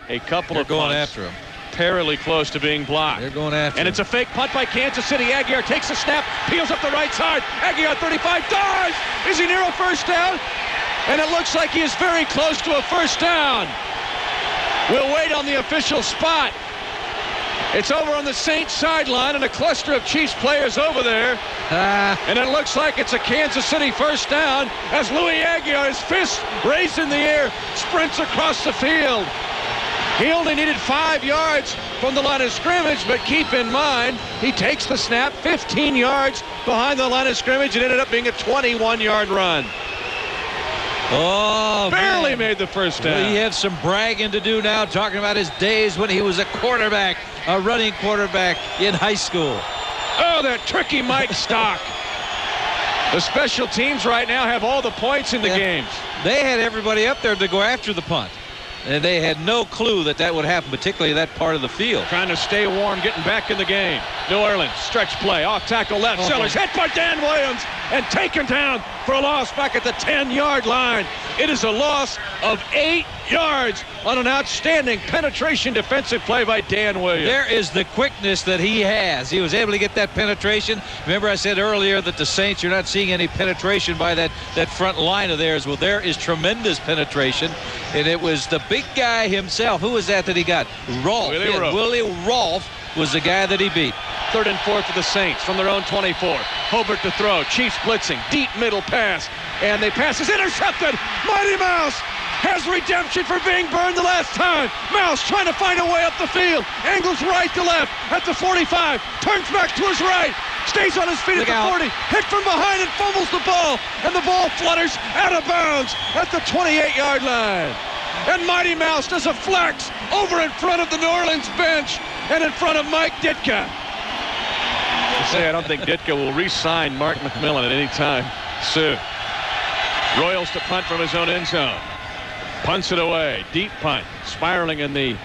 A couple They're of going punts, after him. Perilously close to being blocked. They're going after him. And it's a fake punt by Kansas City. Aguiar takes a snap, peels up the right side. Aguiar 35, dives! Is he near a first down? And it looks like he is very close to a first down. We'll wait on the official spot. It's over on the Saints sideline and a cluster of Chiefs players over there. And it looks like it's a Kansas City first down as Louis Aguiar, his fist raised in the air, sprints across the field. He only needed 5 yards from the line of scrimmage, but keep in mind, he takes the snap 15 yards behind the line of scrimmage. It ended up being a 21-yard run. Oh, barely made the first down. Well, he has some bragging to do now, talking about his days when he was a quarterback, a running quarterback in high school. Oh, that tricky Mike Stock. The special teams right now have all the points in the games. They had everybody up there to go after the punt. And they had no clue that that would happen, particularly that part of the field. Trying to stay warm, getting back in the game. New Orleans, stretch play, off tackle left. Sellers hit by Dan Williams and taken down for a loss back at the 10-yard line. It is a loss of 8 yards on an outstanding penetration defensive play by Dan Williams. There is the quickness that he has. He was able to get that penetration. Remember I said earlier that the Saints, you're not seeing any penetration by that front line of theirs. Well, there is tremendous penetration. And it was the big guy himself. Who was that he got? Rolfe. Willie Rolfe was the guy that he beat. 3rd and 4 for the Saints from their own 24. Hobart to throw. Chiefs blitzing. Deep middle pass. And they pass is intercepted. Mighty Mouse has redemption for being burned the last time. Mouse trying to find a way up the field. Angles right to left at the 45. Turns back to his right. Stays on his feet at the 40. Hit from behind and fumbles the ball. And the ball flutters out of bounds at the 28-yard line. And Mighty Mouse does a flex over in front of the New Orleans bench and in front of Mike Ditka. I don't think Ditka will re-sign Mark McMillan at any time soon. Royals to punt from his own end zone. Punts it away. Deep punt. Spiraling in the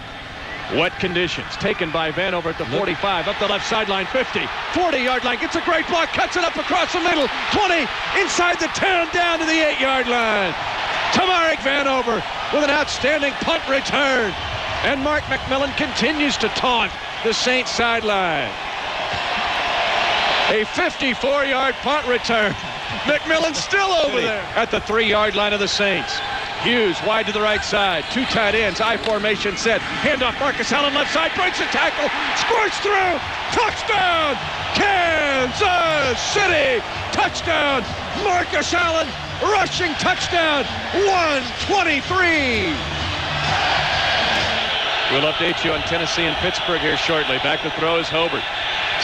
wet conditions. Taken by Vanover at the 45. Up the left sideline. 50. 40-yard line. Gets a great block. Cuts it up across the middle. 20. Inside the 10. Down to the 8-yard line. Tamarick Vanover with an outstanding punt return. And Mark McMillan continues to taunt the Saints sideline. A 54-yard punt return. McMillan still over there at the 3-yard line of the Saints. Hughes wide to the right side. 2 tight ends. I formation set. Handoff Marcus Allen left side. Breaks a tackle. Squirts through. Touchdown. Kansas City. Touchdown. Marcus Allen. Rushing touchdown. 123. We'll update you on Tennessee and Pittsburgh here shortly. Back to throw is Hobart.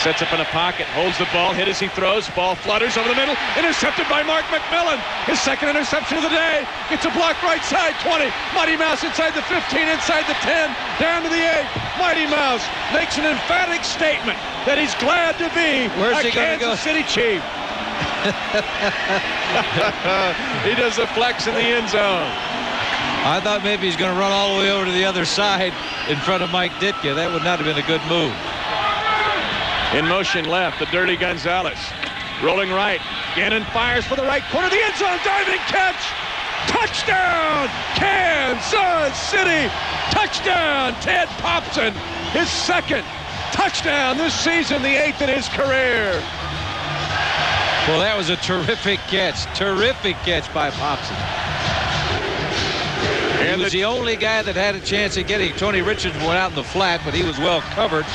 Sets up in a pocket, holds the ball, hit as he throws, ball flutters over the middle, intercepted by Mark McMillan. His second interception of the day. Gets a block right side, 20. Mighty Mouse inside the 15, inside the 10, down to the 8. Mighty Mouse makes an emphatic statement that he's glad to be a Kansas City Chief. He does a flex in the end zone. I thought maybe he's going to run all the way over to the other side in front of Mike Ditka. That would not have been a good move. In motion left, the dirty Gonzalez. Rolling right. Gannon fires for the right corner of the end zone. Diving catch. Touchdown, Kansas City. Touchdown, Ted Popson. His second touchdown this season, the 8th in his career. Well, that was a terrific catch. Terrific catch by Popson. He was the only guy that had a chance at getting. Tony Richardson went out in the flat, but he was well covered,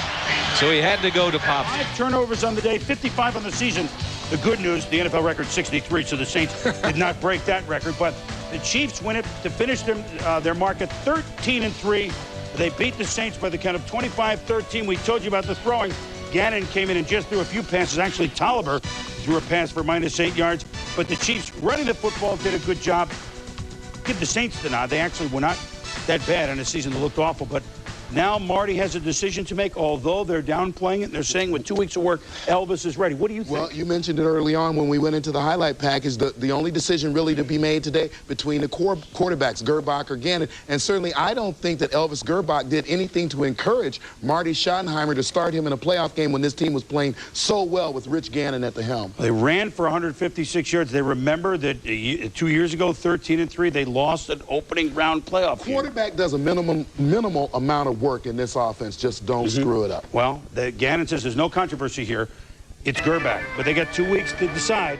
so he had to go to Popson. 5 turnovers on the day, 55 on the season. The good news, the NFL record 63, so the Saints did not break that record, but the Chiefs win it to finish their mark at 13-3. They beat the Saints by the count of 25-13. We told you about the throwing. Gannon came in and just threw a few passes. Actually, Tolliver threw a pass for -8 yards, but the Chiefs running the football did a good job. Give the Saints the nod. They actually were not that bad in a season that looked awful, but Now Marty has a decision to make, although they're downplaying it. They're saying with 2 weeks of work, Elvis is ready. What do you think? Well, you mentioned it early on when we went into the highlight package. The only decision really to be made today between the quarterbacks, Gerbach or Gannon. And certainly I don't think that Elvis Gerbach did anything to encourage Marty Schottenheimer to start him in a playoff game when this team was playing so well with Rich Gannon at the helm. They ran for 156 yards. They remember that 2 years ago, 13-3, they lost an opening round playoff game. Quarterback does a minimal amount of work in this offense. Just don't screw it up. Well, Gannon says there's no controversy here. It's Gerbach, but they got 2 weeks to decide.